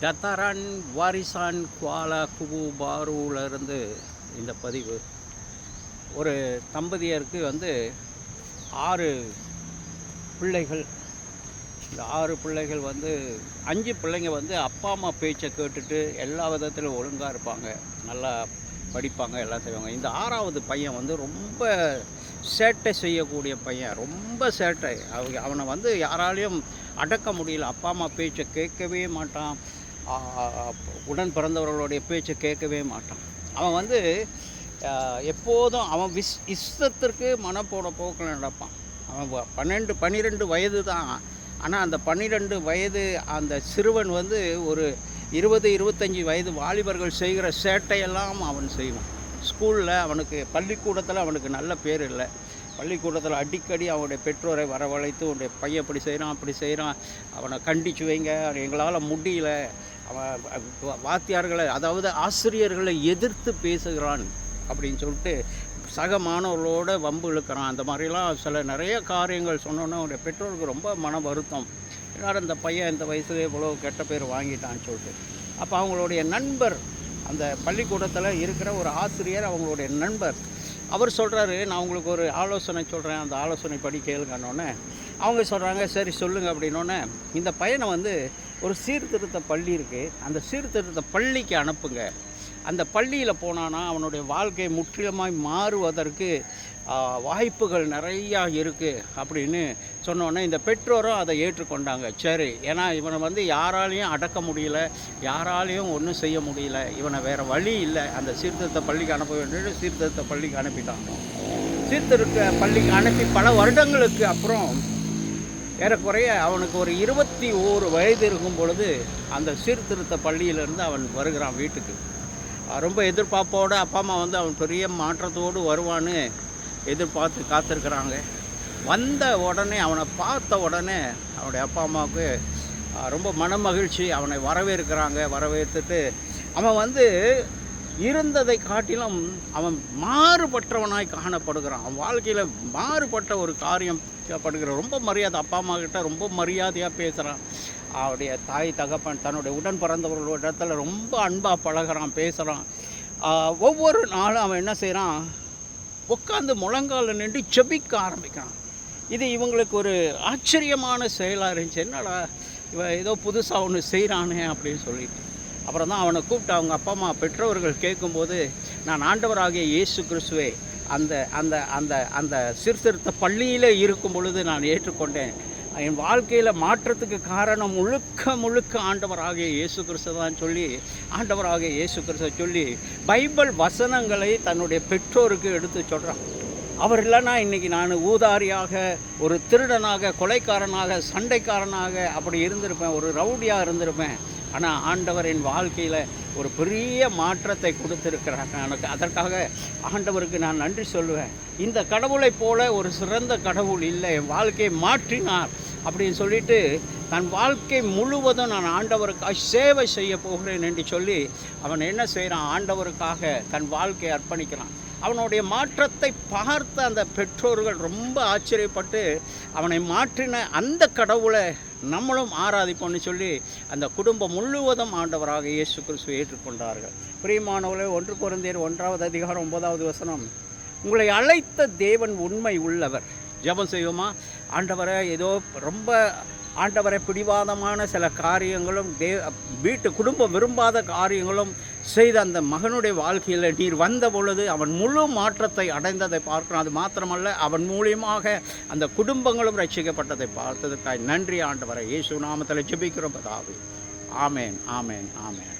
டத்தரன் வாரிசான் Kuala குபு பாரூலேருந்து இந்த பதிவு. ஒரு தம்பதியருக்கு 6 பிள்ளைகள். இந்த 6 பிள்ளைகள் 5 பிள்ளைங்க அப்பா அம்மா பேச்சை கேட்டுட்டு எல்லா விதத்திலும் ஒழுங்காக இருப்பாங்க, நல்லா படிப்பாங்க, எல்லாம் செய்வாங்க. இந்த 6வது பையன் ரொம்ப சேட்டை செய்யக்கூடிய பையன், ரொம்ப சேட்டை. அவனை யாராலையும் அடக்க முடியல. அப்பா அம்மா பேச்சை கேட்கவே மாட்டான், உடன் பிறந்தவர்களுடைய பேச்சை கேட்கவே மாட்டான். அவன் எப்போதும் அவன் இஷ்டத்திற்கு மனப்போட போக்கில் நடப்பான். அவன் 12 வயது தான். ஆனால் அந்த 12 வயது அந்த சிறுவன் ஒரு 20-25 வயது வாலிபர்கள் செய்கிற சேட்டையெல்லாம் அவன் செய்வான். ஸ்கூலில் பள்ளிக்கூடத்தில் அவனுக்கு நல்ல பேர் இல்லை. பள்ளிக்கூடத்தில் அடிக்கடி அவனுடைய பெற்றோரை வரவழைத்து, உன்னுடைய பையன் இப்படி செய்கிறான் அப்படி செய்கிறான், அவனை கண்டித்து வைங்க, எங்களால் முடியல, அவன் வாத்தியார்களை அதாவது ஆசிரியர்களை எதிர்த்து பேசுகிறான் அப்படின்னு சொல்லிட்டு சக மாணவர்களோடு வம்பு இழுக்கிறான். அந்த மாதிரிலாம் நிறைய காரியங்கள் சொன்னோன்னே அவனுடைய பெற்றோருக்கு ரொம்ப மன வருத்தம். எல்லாரும் இந்த பையன் இந்த வயசுலேயே இவ்வளோ கெட்ட பேர் வாங்கிட்டான்னு சொல்லிட்டு. அப்போ அவங்களுடைய நண்பர், அந்த பள்ளிக்கூடத்தில் இருக்கிற ஒரு ஆசிரியர், அவங்களுடைய நண்பர், அவர் சொல்கிறாரு, நான் உங்களுக்கு ஒரு ஆலோசனை சொல்கிறேன், அந்த ஆலோசனை படி கேளுங்கன்னொன்னே அவங்க சொல்கிறாங்க, சரி சொல்லுங்கள் அப்படின்னோடனே, இந்த பையனை ஒரு சீர்திருத்த பள்ளி இருக்குது, அந்த சீர்திருத்த பள்ளிக்கு அனுப்புங்க. அந்த பள்ளியில் போனான்னா அவனுடைய வாழ்க்கை முற்றிலுமாய் மாறுவதற்கு வாய்ப்புகள் நிறையா இருக்குது அப்படின்னு சொன்னோன்னே இந்த பெற்றோரும் அதை ஏற்றுக்கொண்டாங்க. சரி, ஏன்னா இவனை யாராலையும் அடக்க முடியல, யாராலையும் ஒன்றும் செய்ய முடியல, இவனை வேறு வழி இல்லை, அந்த சீர்திருத்த பள்ளிக்கு அனுப்ப வேண்டிய சீர்திருத்த பள்ளிக்கு அனுப்பிட்டாங்க. சீர்திருத்த பள்ளிக்கு அனுப்பி பல வருடங்களுக்கு அப்புறம் ஏறக்குறைய அவனுக்கு ஒரு 21 வயது இருக்கும் பொழுது அந்த சீர்திருத்த பள்ளியிலேருந்து அவன் வருகிறான் வீட்டுக்கு. ரொம்ப எதிர்பார்ப்போடு அப்பா அம்மா அவன் பெரிய மாற்றத்தோடு வருவான்னு எதிர்பார்த்து காத்திருக்கிறாங்க. வந்த உடனே, அவனை பார்த்த உடனே அவனுடைய அப்பா அம்மாவுக்கு ரொம்ப மனமகிழ்ச்சி. அவனை வரவேற்கிறாங்க. வரவேற்றுட்டு அவன் இருந்ததை காட்டிலும் அவன் மாறுபட்டவனாய் காணப்படுகிறான். அவன் வாழ்க்கையில் மாறுபட்ட ஒரு காரியம் படுகிற ரொம்ப மரியாதை, அப்பா அம்மா கிட்ட ரொம்ப மரியாதையாக பேசுகிறான். அவருடைய தாய் தகப்பன் தன்னுடைய உடன் பிறந்தவர்களோட இடத்துல ரொம்ப அன்பாக பழகிறான், பேசுகிறான். ஒவ்வொரு நாளும் அவன் என்ன செய்கிறான், உட்காந்து முழங்கால நின்று ஜெபிக்க ஆரம்பிக்கிறான். இது இவங்களுக்கு ஒரு ஆச்சரியமான செயலாக இருந்துச்சு. என்னடா இவன் ஏதோ புதுசாக ஒன்று செய்கிறானே அப்படின்னு சொல்லிட்டு. அப்புறம் தான் அவனை கூப்பிட்டு அவங்க அப்பா அம்மா பெற்றோர்கள் கேட்கும்போது, நான் ஆண்டவராகிய இயேசு கிறிஸ்துவை அந்த அந்த அந்த அந்த சீர்திருத்த பள்ளியில் இருக்கும் பொழுது நான் ஏற்றுக்கொண்டேன். என் வாழ்க்கையில் மாற்றத்துக்கு காரணம் முழுக்க ஆண்டவராகிய இயேசு கிறிஸ்து தான் சொல்லி, ஆண்டவராகிய இயேசு கிறிஸ்துவை சொல்லி பைபிள் வசனங்களை தன்னுடைய பெற்றோருக்கு எடுத்து சொல்கிறான். அவர் இல்லைன்னா இன்றைக்கி நான் ஊதாரியாக, ஒரு திருடனாக, கொலைக்காரனாக, சண்டைக்காரனாக அப்படி இருந்திருப்பேன், ஒரு ரவுடியாக இருந்திருப்பேன். ஆனால் ஆண்டவர் என் வாழ்க்கையில் ஒரு பெரிய மாற்றத்தை கொடுத்துருக்கிறாங்க எனக்கு. அதற்காக ஆண்டவருக்கு நான் நன்றி சொல்லுவேன். இந்த கடவுளைப் போல ஒரு சிறந்த கடவுள் இல்லை, என் வாழ்க்கையை மாற்றினார் அப்படின்னு சொல்லிட்டு தன் வாழ்க்கை முழுவதும் நான் ஆண்டவருக்காக சேவை செய்ய போகிறேன் என்று சொல்லி அவன் என்ன செய்கிறான், ஆண்டவருக்காக தன் வாழ்க்கையை அர்ப்பணிக்கிறான். அவனுடைய மாற்றத்தை பார்த்த அந்த பெற்றோர்கள் ரொம்ப ஆச்சரியப்பட்டு அவனை மாற்றின அந்த கடவுளை நம்மளும் ஆராதிப்போம்னு சொல்லி அந்த குடும்பம் முழுவதும் ஆண்டவராக இயேசு கிறிஸ்துவை ஏற்றுக்கொண்டார்கள். பிரியமானவர்களே, 1 கொரிந்தியர் 1வது அதிகாரம் 9வது வசனம், உங்களை அழைத்த தேவன் உண்மை உள்ளவர். ஜெபம் செய்வோமா? ஆண்டவரை ஏதோ ரொம்ப ஆண்டவரை பிடிவாதமான சில காரியங்களும் வீட்டு குடும்பம் விரும்பாத காரியங்களும் செய்த அந்த மகனுடைய வாழ்க்கையில் நீர் வந்த பொழுது அவன் முழு மாற்றத்தை அடைந்ததை பார்க்கிறான். அது மாத்திரமல்ல, அவன் மூலியமாக அந்த குடும்பங்களும் ரட்சிக்கப்பட்டதை பார்த்ததற்காக நன்றி ஆண்டவரை. இயேசு நாமத்தில் ஜெபிக்கிறோம் பிதாவே. ஆமேன், ஆமேன், ஆமேன்.